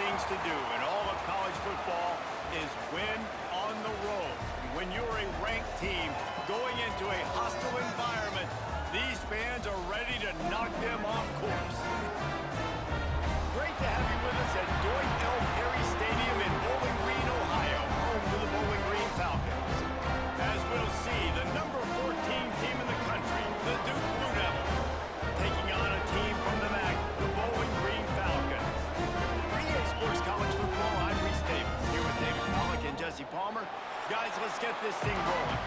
things to do in all of college football is win on the road. When you're a ranked team going into a hostile environment, these fans are ready to knock them off course. Great to have you with us at Dwight L. Perry Stadium in Bowling Green, Ohio, home to the Bowling Green Falcons. As we'll see, the number 14 team in the country, the Duke Blue Devils, taking on a team from the MAC, the Bowling Green Falcons. For EA Sports College Football, I'm Reese Davis, here with David Pollack and Jesse Palmer. Guys, let's get this thing rolling.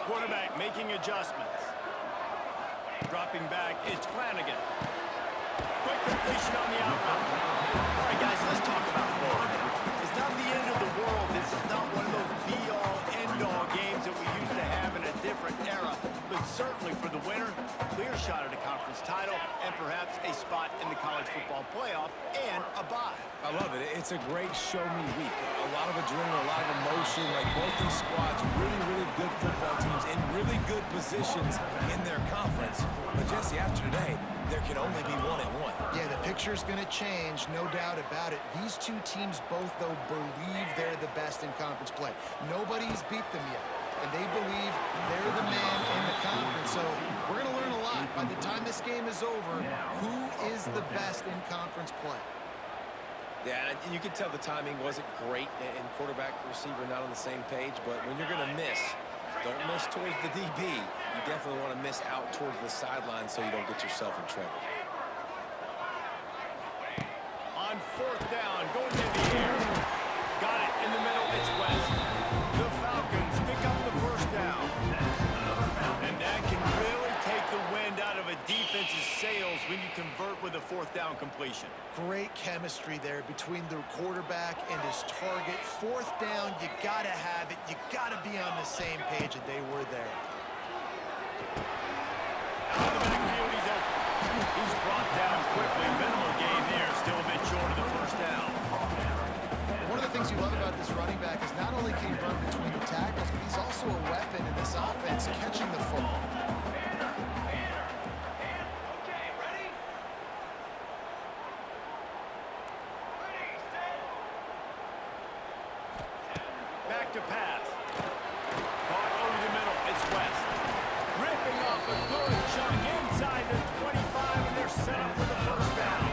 Quarterback making adjustments. Dropping back, it's Flanagan. Quick completion on the outright. All right, guys, let's talk about bowling. It's not the end of the world. This is not one of those be-all, end-all games that we used to have in a different era. But certainly for the winner, clear shot at a conference title and perhaps a spot in the college football playoff and a bye. I love it. It's a great show-me week. A lot of adrenaline, a lot of emotion. Like both these squads, really, really good football teams in really good positions in their conference. But Jesse, after today, there can only be one and one. Yeah, the picture's going to change, no doubt about it. These two teams both, though, believe they're the best in conference play. Nobody's beat them yet, and they believe they're the man in the conference. So we're going to learn a lot. By the time this game is over, who is the best in conference play? Yeah, and you can tell the timing wasn't great, and quarterback, receiver not on the same page. But when you're going to miss, don't miss towards the DB. You definitely want to miss out towards the sideline so you don't get yourself in trouble. On fourth down, going in the air. Got it in the middle, it's West. The Falcons pick up the first down. And that can really take the wind out of a defense's sails when you convert with a fourth down completion. Great chemistry there between the quarterback and his target. Fourth down, you got to have it. You got to be on the same page, and they were there. Out of the backfield, he's open. He's brought down quickly. Minimal gain there, still a bit short of the first down. One of the things you love about this running back is not only can he run between the tackles, but he's also a weapon in this offense, catching the football. Back to pass. Caught over the middle. It's West. Ripping off a good chunk inside the 25, and they're set up for the first down.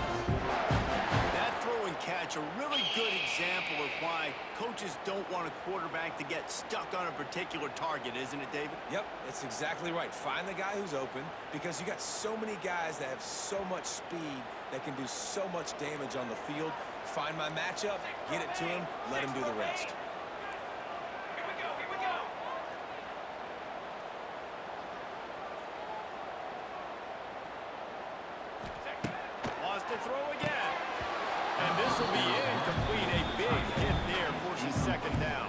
That throw and catch, a really good example of why coaches don't want a quarterback to get stuck on a particular target, isn't it, David? Yep, it's exactly right. Find the guy who's open because you got so many guys that have so much speed that can do so much damage on the field. Find my matchup, get it to him, let him do the rest. Wants to throw again. And this will be incomplete. A big hit there forces second down.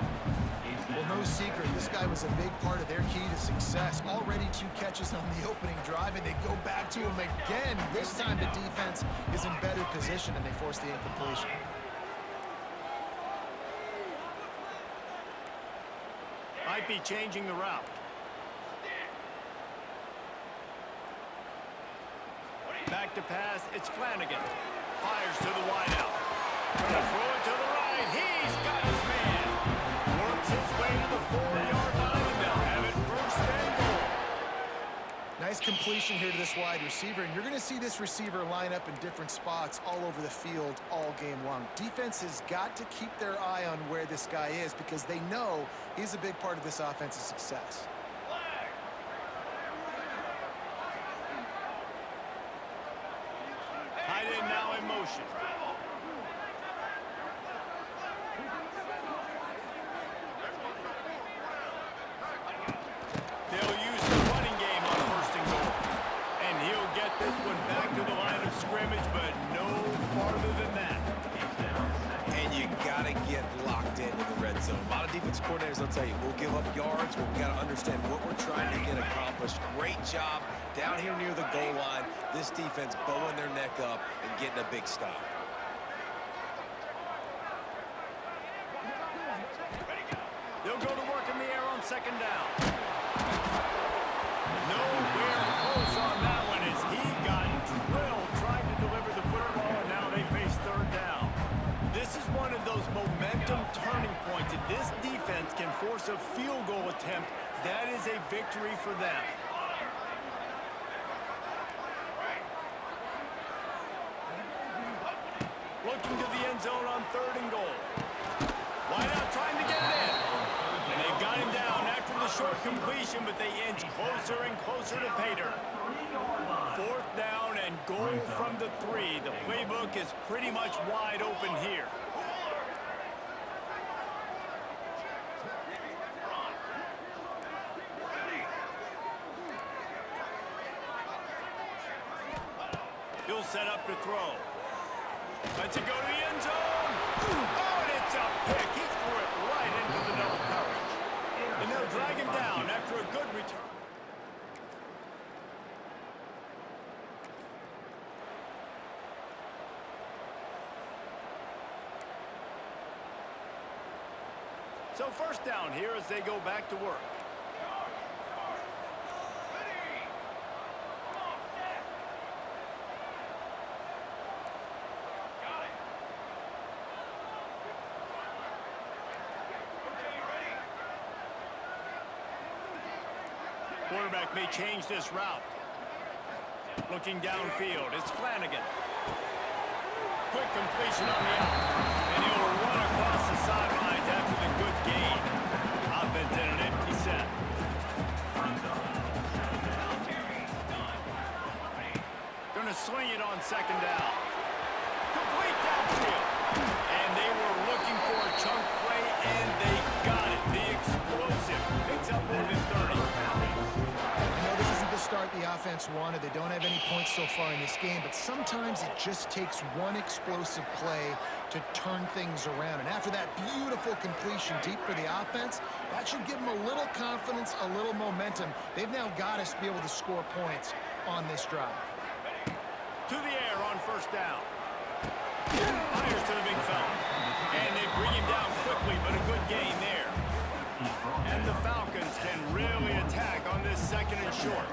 Well, no secret, this guy was a big part of their key to success. Already 2 catches on the opening drive, and they go back to him again. This time the defense is in better position, and they force the incompletion. Might be changing the route. Back to pass, it's Flanagan. Fires to the wideout. Gonna throw it to the right. He's got his man. Works his way to the 4-yard line, and they'll have it first and goal. Nice completion here to this wide receiver, and you're going to see this receiver line up in different spots all over the field all game long. Defense has got to keep their eye on where this guy is because they know he's a big part of this offense's success. Tight end now in motion. They'll use the running game on first and goal. And he'll get this one back to the line of scrimmage, but no farther than that. And you tell you, we'll give up yards, but we got to understand what we're trying to get accomplished. Great job down here near the goal line. This defense bowing their neck up and getting a big stop. They'll go to work in the air on second down. Nowhere close on that one as he got drilled trying to deliver the football, and now they face third down. This is one of those momentum turning points. If this defense can force a field goal attempt, that is a victory for them. Looking to the end zone on third and goal. Wide out trying to get it in. And they've got him down after the short completion, but they inch closer and closer to pay dirt. Fourth down and goal from the 3. The playbook is pretty much wide open here. He'll set up to throw. Lets it go to the end zone. Oh, and it's a pick. He threw it right into the double coverage. And they'll drag him down after a good return. So first down here as they go back to work. Quarterback may change this route. Looking downfield, it's Flanagan. Quick completion on the out. And he'll run across the sidelines after the good gain. Offense in an empty set. Gonna swing it on second down. Complete downfield. And they were looking for a chunk play, and they got it. The explosive picks up more than 30. Start the offense wanted. They don't have any points so far in this game, but sometimes it just takes one explosive play to turn things around. And after that beautiful completion deep for the offense, that should give them a little confidence, a little momentum. They've now got us to be able to score points on this drive. To the air on first down. Fires to the big fella. And they bring him down quickly, but a good gain there. And the Falcons can really attack on this second and short.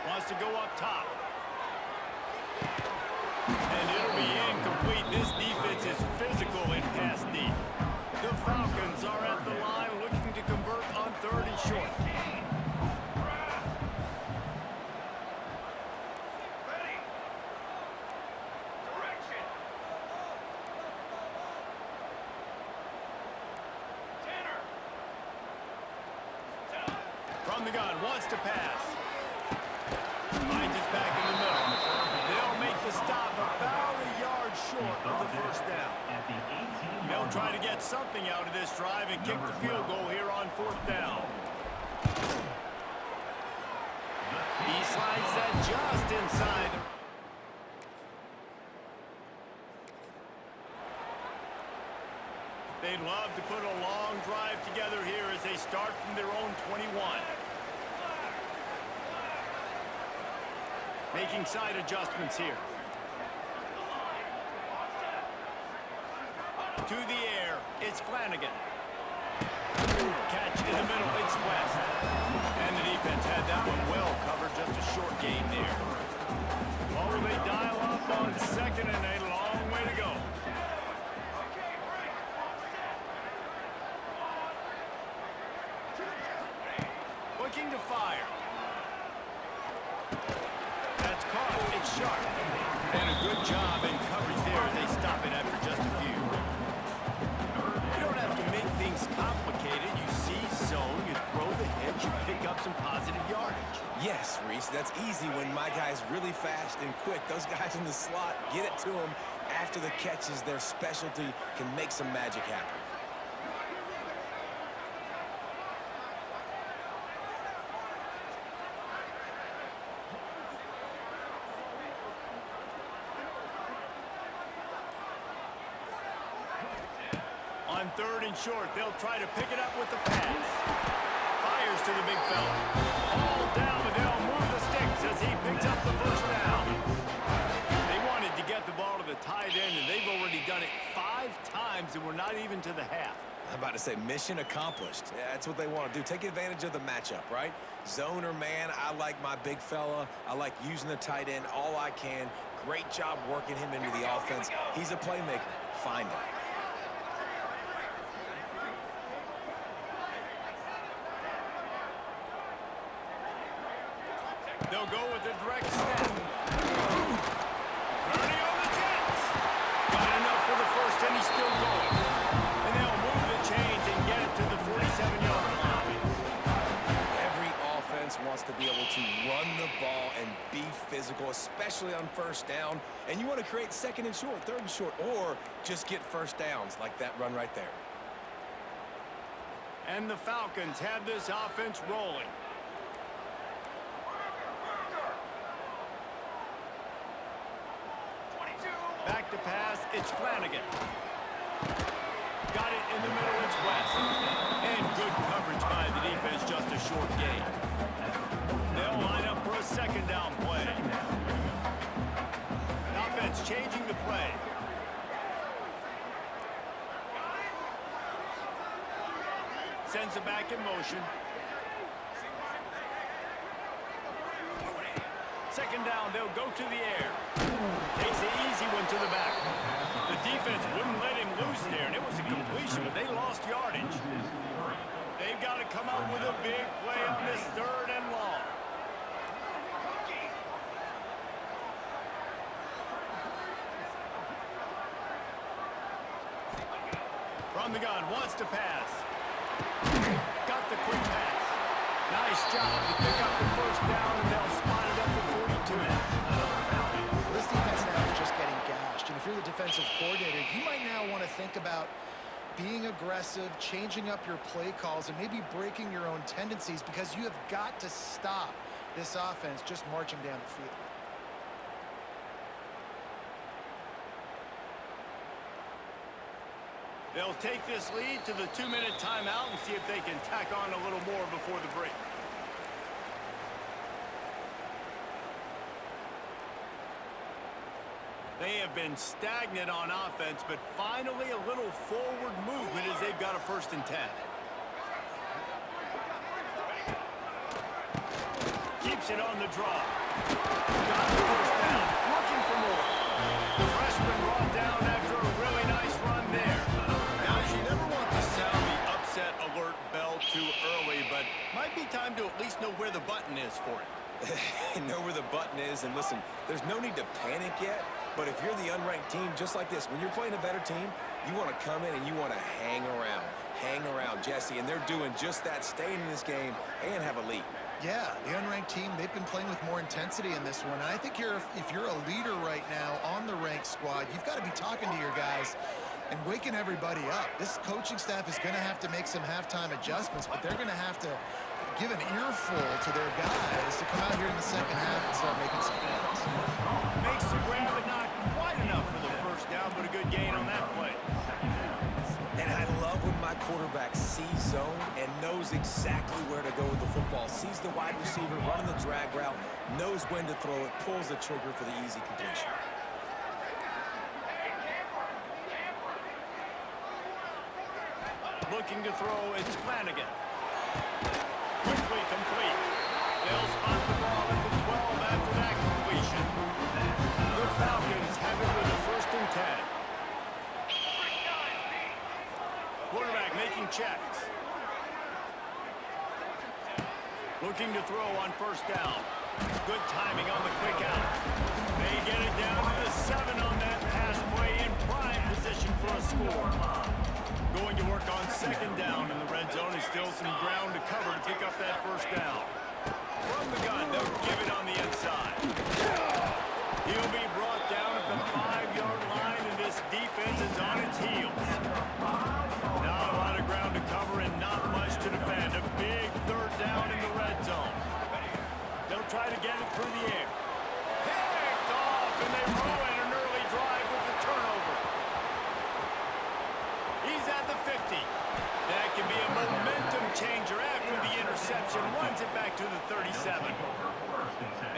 Wants to go up top. And it'll be incomplete. This defense is physical and pass deep. The Falcons are at the line looking to convert on third and short. From the gun, wants to pass. Finds his back in the middle. They'll make the stop about a yard short of the first down. They'll try to get something out of this drive and kick the field goal here on fourth down. He slides that just inside. They'd love to put a long drive together here as they start from their own 21. Making side adjustments here. To the air, it's Flanagan. Catch in the middle, it's West. And the defense had that one well covered, just a short gain there. Oh, they dial up on second and a long way to go. Looking to fire. That's caught. It's sharp. And a good job in coverage there. They stop it after just a few. You don't have to make things complicated. You see zone, you throw the hitch, you pick up some positive yardage. Yes, Reese, that's easy when my guy's really fast and quick. Those guys in the slot, get it to him after the catch is their specialty, can make some magic happen. On 3rd and short, they'll try to pick it up with the pass. Fires to the big fella. All down, and they'll move the sticks as he picks up the first down. They wanted to get the ball to the tight end, and they've already done it 5 times, and we're not even to the half. I'm about to say mission accomplished. Yeah, that's what they want to do. Take advantage of the matchup, right? Zone or man, I like my big fella. I like using the tight end all I can. Great job working him into the offense. He's a playmaker. Find him. They'll go with the direct snap. Purdy on the Jets. Got enough for the first, and he's still going. And they'll move the chains and get it to the 47-yard line. Every offense wants to be able to run the ball and be physical, especially on first down. And you want to create 2nd and short, 3rd and short, or just get first downs like that run right there. And the Falcons have this offense rolling. Back to pass, it's Flanagan. Got it in the middle, it's West. And good coverage by the defense, just a short gain. They'll line up for a 2nd down play. Offense changing the play. Sends it back in motion. 2nd down, they'll go to the air. Takes the easy one to the back. The defense wouldn't let him loose there, and it was a completion, but they lost yardage. They've got to come up with a big play on this 3rd and long. From the gun, wants to pass. Got the quick pass. Nice job to pick up the first down, and they'll spot it up to 42. This defense now is just getting gashed. And if you're the defensive coordinator, you might now want to think about being aggressive, changing up your play calls, and maybe breaking your own tendencies, because you have got to stop this offense just marching down the field. They'll take this lead to the 2-minute timeout and see if they can tack on a little more before the break. They have been stagnant on offense, but finally a little forward movement as they've got a 1st and 10. Keeps it on the draw. Got the first down. Looking for more. The freshman brought down after a really nice run there. Guys, you never want to sound the upset alert bell too early, but might be time to at least know where the button is for it. Know where the button is, and listen, there's no need to panic yet, but if you're the unranked team, just like this, when you're playing a better team, you want to come in and you want to hang around, Jesse, and they're doing just that, staying in this game and have a lead. Yeah, the unranked team, they've been playing with more intensity in this one. And I think if you're a leader right now on the ranked squad, you've got to be talking to your guys and waking everybody up. This coaching staff is going to have to make some halftime adjustments, but they're going to have to give an earful to their guys to come out here in the 2nd half and start making some plays. Makes the grab, but not quite enough for the first down, but a good gain on that play. And I love when my quarterback sees zone and knows exactly where to go with the football. Sees the wide receiver running the drag route, knows when to throw it, pulls the trigger for the easy completion. Looking to throw, it's Flanagan. Quickly complete. They'll spot the ball at the 12 after that completion. The Falcons have it with a 1st and 10. Quarterback making checks. Looking to throw on 1st down. Good timing on the quick out. They get it down to the 7 on that pass play, in prime position for a score. Going to work on 2nd down in the red zone. Is still some ground to cover to pick up that 1st down. From the gun, they'll give it on the inside. He'll be brought down at the 5-yard line, and defense is on its heels. Not a lot of ground to cover and not much to defend. A big third down in the red zone. They'll try to get it through the air. Picked off, and they ruin an early drive with the turnover. He's at the 50. That can be a momentum changer after the interception. Runs it back to the 37.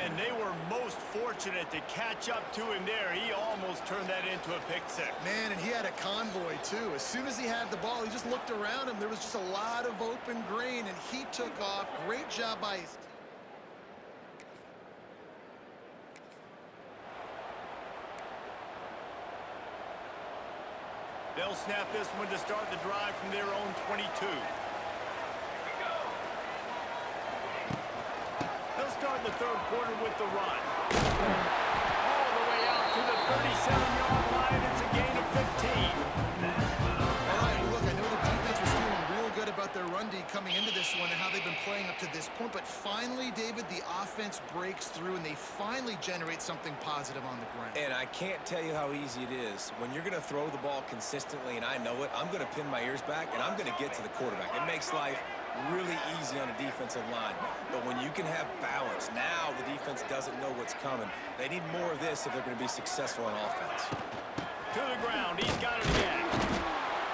And they were most fortunate to catch up to him there. He almost turned that into a pick six. Man, and he had a convoy, too. As soon as he had the ball, he just looked around him. There was just a lot of open grain, and he took off. Great job by his team. They'll snap this one to start the drive from their own 22. They'll start the third quarter with the run. All the way out to the 37-yard line. It's a gain of 15. All right, well, look, I know the defense was feeling real good about their run D coming into this one and how they've been playing up to this point. But finally, David, the offense breaks through, and they finally generate something positive on the ground. And I can't tell you how easy it is. When you're going to throw the ball consistently, and I know it, I'm going to pin my ears back, and I'm going to get to the quarterback. It makes life really easy on a defensive line. But when you can have balance, now the defense doesn't know what's coming. They need more of this if they're going to be successful on offense. To the ground. He's got it again.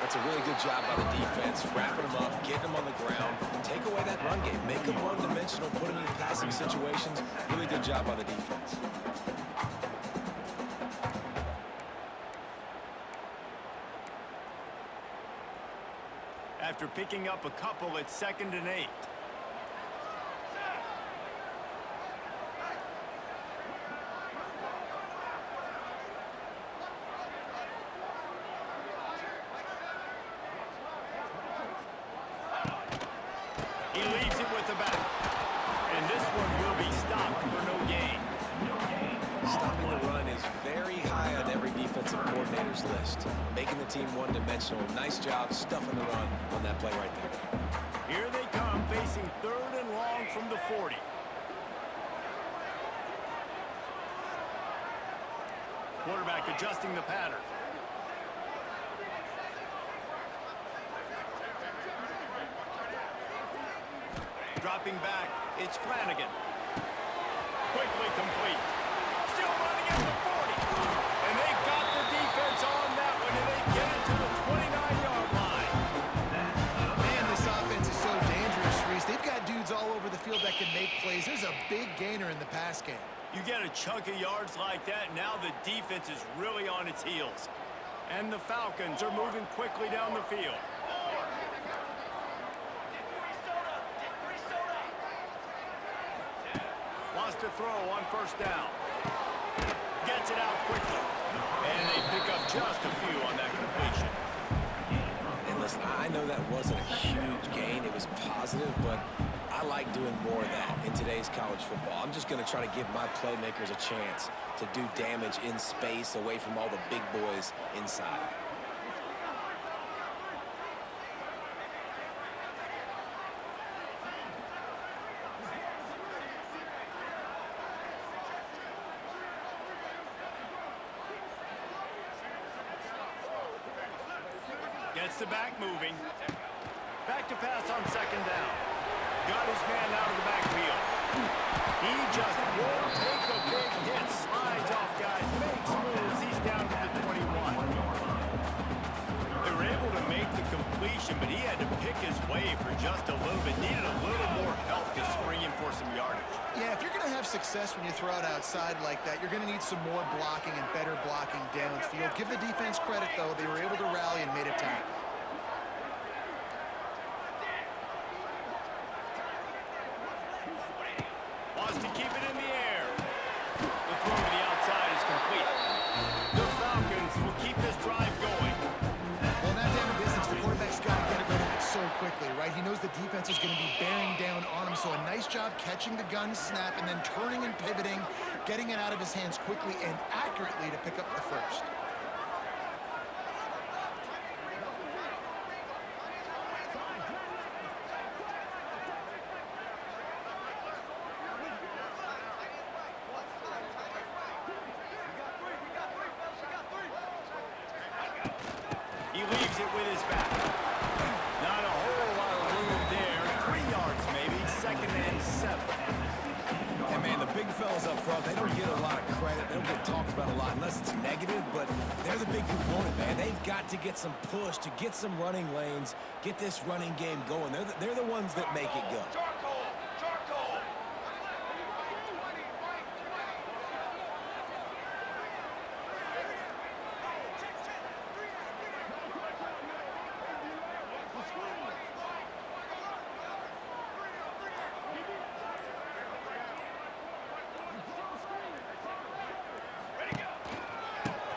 That's a really good job by the defense, wrapping them up, getting them on the ground, take away that run game, make them one-dimensional, put them in passing situations. Really good job by the defense. After picking up a couple, it's 2nd and 8. He leaves it with the back. And this one will be stopped for no gain. Stopping the run is very high on every defensive coordinator's list. Making the team one-dimensional. Nice job stuffing the run on that play right there. Here they come, facing 3rd and long from the 40. Quarterback adjusting the pattern. Dropping back, it's Flanagan. Quickly complete. Still running at the 40. And they got the defense on that one, and they get it to the 29-yard line. Man, this offense is so dangerous, Reese. They've got dudes all over the field that can make plays. There's a big gainer in the pass game. You get a chunk of yards like that, now the defense is really on its heels. And the Falcons are moving quickly down the field. Wants to throw on 1st down. Gets it out quickly. And they pick up just a few on that completion. And listen, I know that wasn't a huge gain. It was positive, but I like doing more of that in today's college football. I'm just going to try to give my playmakers a chance to do damage in space away from all the big boys inside. Gets the back moving. Back to pass on 2nd down. Got his man out of the backfield. He just won't take a big hit. Slides off guys. Makes moves. He's down to the 21. They were able to make the completion, but he had to pick his way for just a little bit. Needed a little more help to spring him for some yardage. Yeah, if you're going to have success when you throw it outside like that, you're going to need some more blocking and better blocking downfield. Give the defense credit, though. They were able to rally and made a tackle. Wants to keep it in the air. The throw to the outside is complete. The Falcons will keep this drive going. Well, in that down of business, the quarterback's got to get rid of it so quickly, right? He knows the defense is going to be bearing down on him, so a nice job catching the gun snap and then turning and pivoting, getting it out of his hands quickly and accurately to pick up the first. with his back. Not a whole lot of room there. 3 yards maybe, 2nd and 7. And, man, the big fellas up front, they don't get a lot of credit. They don't get talked about a lot unless it's negative, but they're the big component, man. They've got to get some push, to get some running lanes, get this running game going. They're the ones that make it go.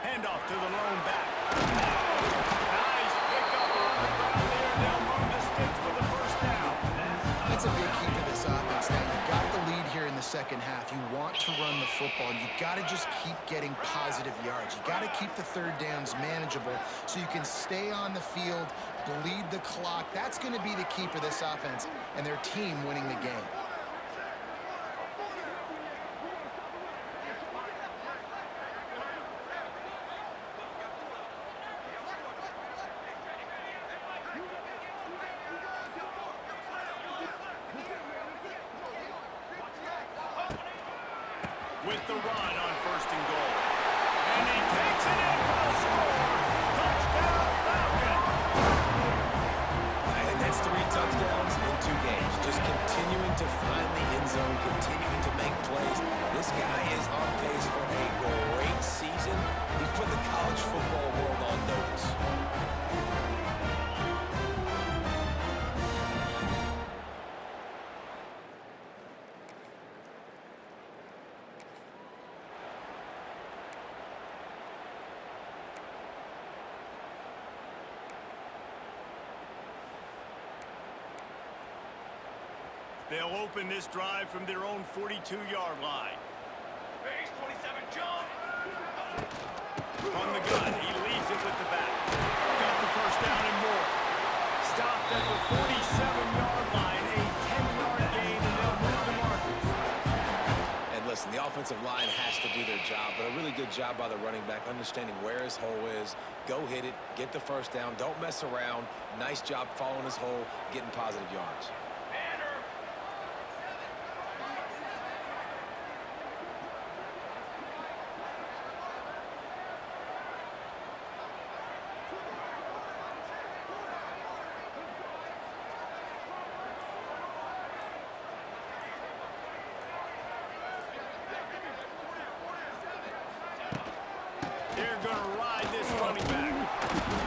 Handoff to the lone back. Nice pickup on the ground there. They'll move the sticks with the first down. That's a big key for this offense. Now, you've got the lead here in the second half. You want to run the football. You've got to just keep getting positive yards. You've got to keep the third downs manageable so you can stay on the field, bleed the clock. That's going to be the key for this offense and their team winning the game. With the run on 1st and goal. And he takes it in for the score. Touchdown, Falcons. And that's 3 touchdowns in 2 games. Just continuing to find the end zone, continuing to make plays. This guy is on pace for a great season. He put the college football world on notice. They'll open this drive from their own 42-yard line. Base 27, jump! From the gun, he leaves it with the back. Got the first down and more. Stopped at the 47-yard line, a 10-yard gain, and they'll move the markers. And listen, the offensive line has to do their job, but a really good job by the running back, understanding where his hole is. Go hit it, get the first down, don't mess around. Nice job following his hole, getting positive yards. They're going to ride this running back.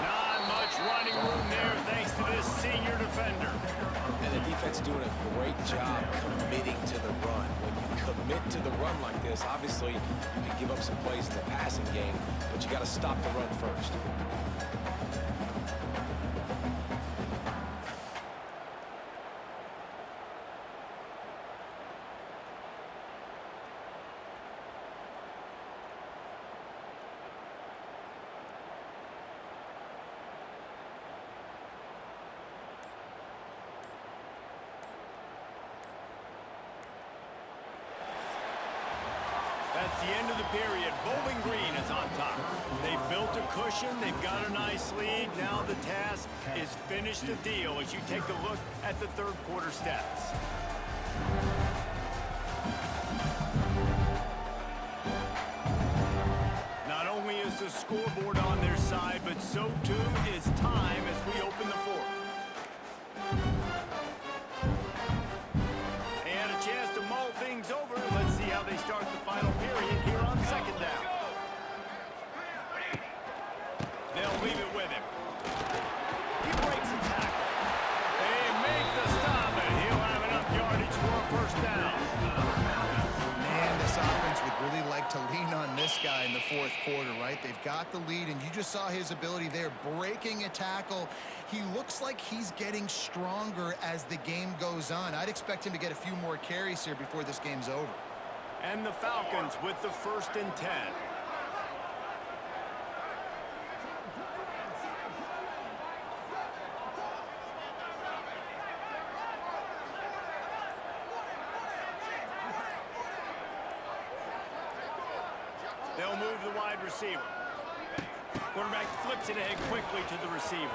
Not much running room there thanks to this senior defender. And the defense doing a great job committing to the run. When you commit to the run like this, obviously you can give up some plays in the passing game, but you got to stop the run first. That's the end of the period. Bowling Green is on top. They've built a cushion. They've got a nice lead. Now the task is finish the deal as you take a look at the third quarter stats. Not only is the scoreboard on their side, but so too is time as we open the fourth. They had a chance to mull things over. Let's see how they start the final period here on 2nd down. They'll leave it with him. He breaks a tackle. They make the stop, and he'll have enough yardage for a first down. Man, this offense would really like to lean on this guy in the fourth quarter, right? They've got the lead, and you just saw his ability there, breaking a tackle. He looks like he's getting stronger as the game goes on. I'd expect him to get a few more carries here before this game's over. And the Falcons with the 1st and 10. They'll move the wide receiver. Quarterback flips it ahead quickly to the receiver.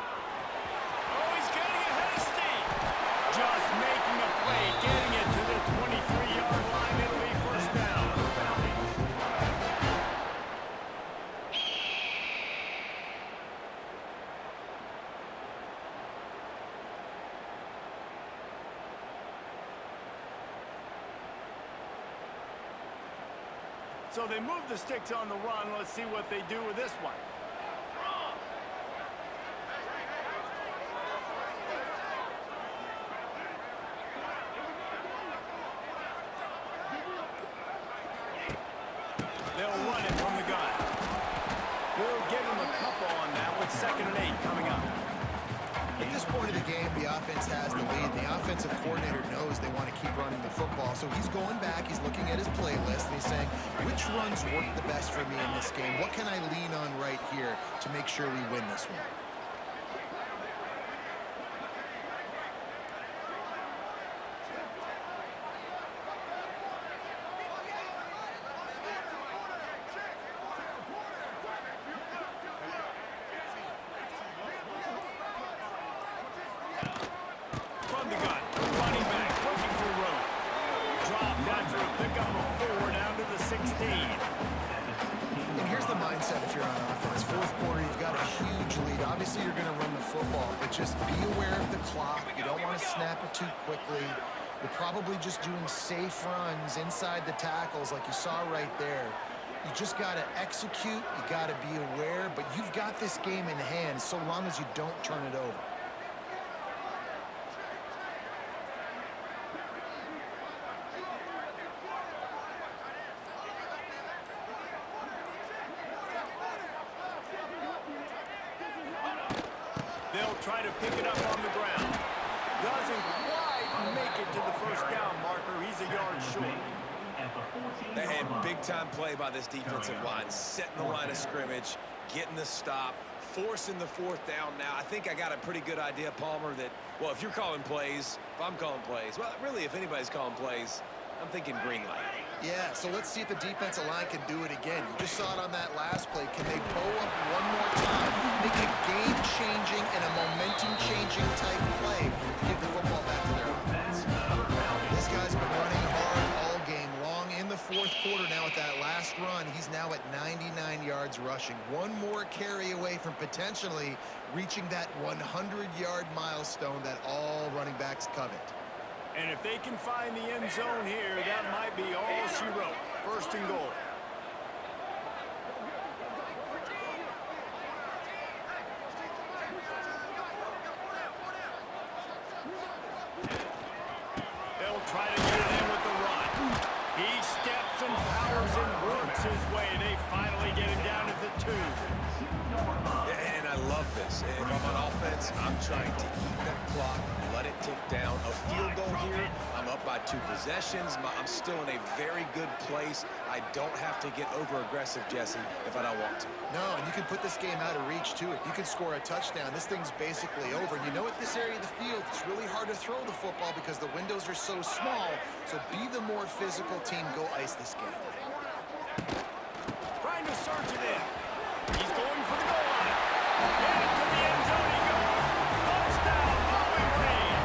So they move the sticks on the run. Let's see what they do with this one. They'll run it from the gun. We'll give them a couple on that with 2nd and 8 coming up. At this point of the game, the offense has the lead. The offensive coordinator knows they want to keep running the football. So he's going back, he's looking at his playlist, and he's saying, which runs work the best for me in this game? What can I lean on right here to make sure we win this one? Obviously, you're going to run the football, but just be aware of the clock. You don't want to snap it too quickly. You're probably just doing safe runs inside the tackles like you saw right there. You just got to execute. You got to be aware, but you've got this game in hand so long as you don't turn it over. They'll try to pick it up on the ground. Doesn't quite make it to the first down marker. He's a yard short. And big-time play by this defensive line, setting the line of scrimmage, getting the stop, forcing the 4th down. Now, I think I got a pretty good idea, Palmer, that, well, if you're calling plays, if I'm calling plays, well, really, if anybody's calling plays, I'm thinking green light. Yeah, so let's see if the defensive line can do it again. You just saw it on that last play. Can they bow up one more time, make a game-changing and a momentum-changing type play to give the football back to their offense? This guy's been running hard all game long. In the 4th quarter now at that last run, he's now at 99 yards rushing. One more carry away from potentially reaching that 100-yard milestone that all running backs covet. And if they can find the end zone here, that might be all she wrote. 1st and goal. They'll try to get it in with the run. He steps and powers and works his way. They finally get him down at the 2. And I love this. If I'm on offense, I'm trying to eat that clock, let it tick down. A field goal here, I'm up by 2 possessions. I'm still in a very good place. I don't have to get over-aggressive, Jesse, if I don't want to. No, and you can put this game out of reach, too. If you can score a touchdown, this thing's basically over. And you know, at this area of the field, it's really hard to throw the football because the windows are so small. So be the more physical team. Go ice this game. Trying to surge it in. He's going for the goal line. And to the end zone he goes. Touchdown, Bowling Green.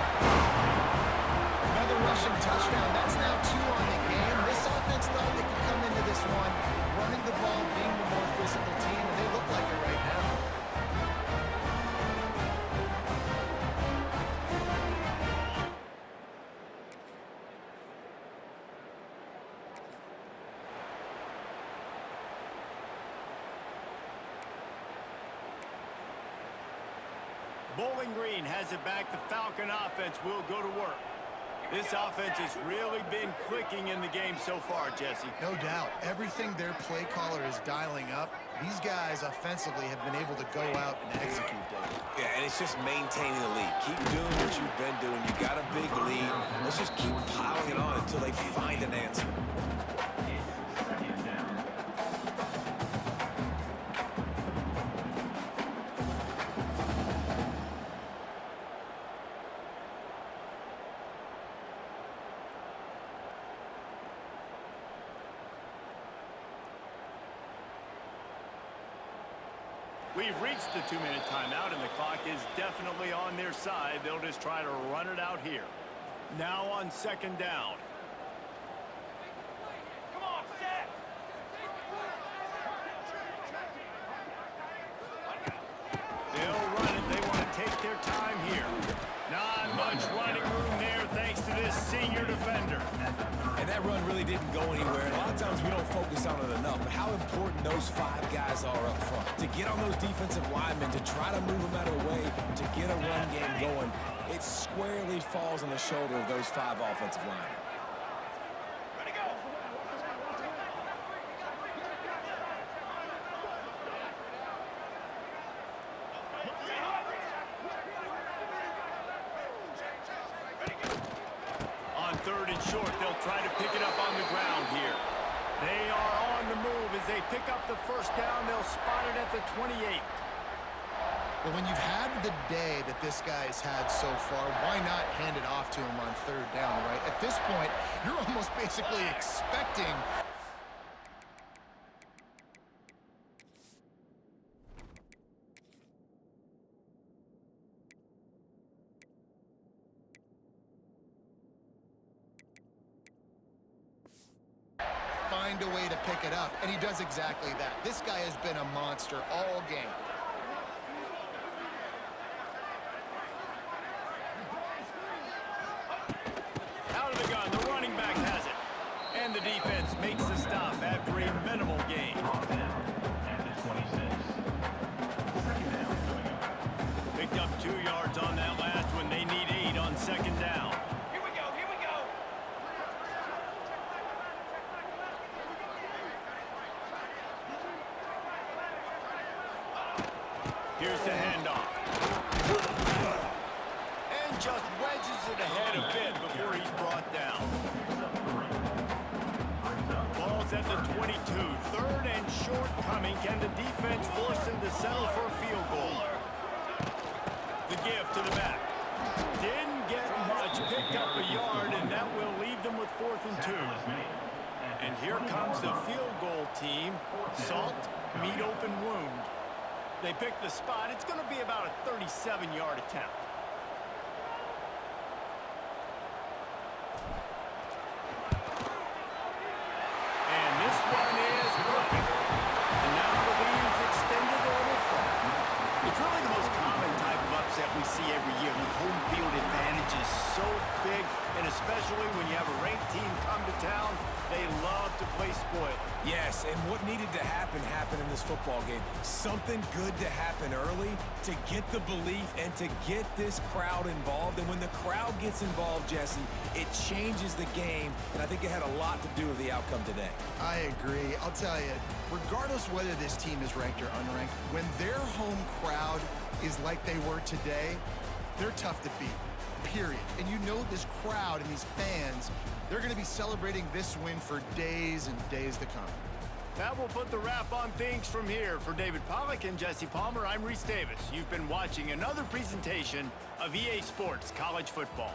Another rushing touchdown. That's now 2 on the game. This offense thought they could come into this one running the ball, being the more physical team, and they look like it right now. Bowling Green has it back. The Falcon offense will go to work. This offense has really been clicking in the game so far, Jesse. No doubt. Everything their play caller is dialing up, these guys offensively have been able to go out and execute that. Yeah, and it's just maintaining the lead. Keep doing what you've been doing. You got a big lead. Let's just keep piling it on until they find an answer. We've reached the 2-minute timeout, and the clock is definitely on their side. They'll just try to run it out here. Now on 2nd down. Come on, set. They'll run it. They want to take their time here. Not much running room there thanks to this senior defender. And that run really didn't go anywhere. A lot of times we don't focus on it enough, but how important those 5 guys are up front. To get on those defensive linemen, to try to move them out of the way, to get a run game going, it squarely falls on the shoulder of those 5 offensive linemen. Ready, go. On 3rd and short, they'll try to pick it up on the ground here. They are on the move as they pick up the first down. They'll spot it at the 28. Well, when you've had the day that this guy's had so far, why not hand it off to him on 3rd down, right? At this point, you're almost basically expecting... find a way to pick it up, and he does exactly that. This guy has been a monster all game. Out of the gun, the running back has it. And the defense makes the stop after a minimal gain. Picked up 2 yards on that last one. They need 8 on 2nd down. Here we go, here we go. Here's the handoff. And just wedges it ahead a bit before he's brought down. Ball's at the 22. 3rd and short coming. Can the defense force him to settle for a field goal? The give to the back. Didn't get much. Picked up a yard, and that will leave them with 4th and 2. And here comes the field goal team. Salt, meet open wound. They pick the spot. It's going to be about a 37-yard attempt. And this one is perfect. And now the lead's extended a little far. It's really the most common type of upset we see every year. The home field advantage is so big, and especially when you have a ranked team come to town, they love to play spoiler. Yes, and what needed to happen happened in this football game. Something good to happen early to get the belief and to get this crowd involved. And when the crowd gets involved, Jesse, it changes the game, and I think it had a lot to do with the outcome today. I agree. I'll tell you, regardless whether this team is ranked or unranked, when their home crowd is like they were today, they're tough to beat, period. And you know this crowd and these fans, they're going to be celebrating this win for days and days to come. That will put the wrap on things from here. For David Pollack and Jesse Palmer, I'm Reese Davis. You've been watching another presentation of EA Sports College Football.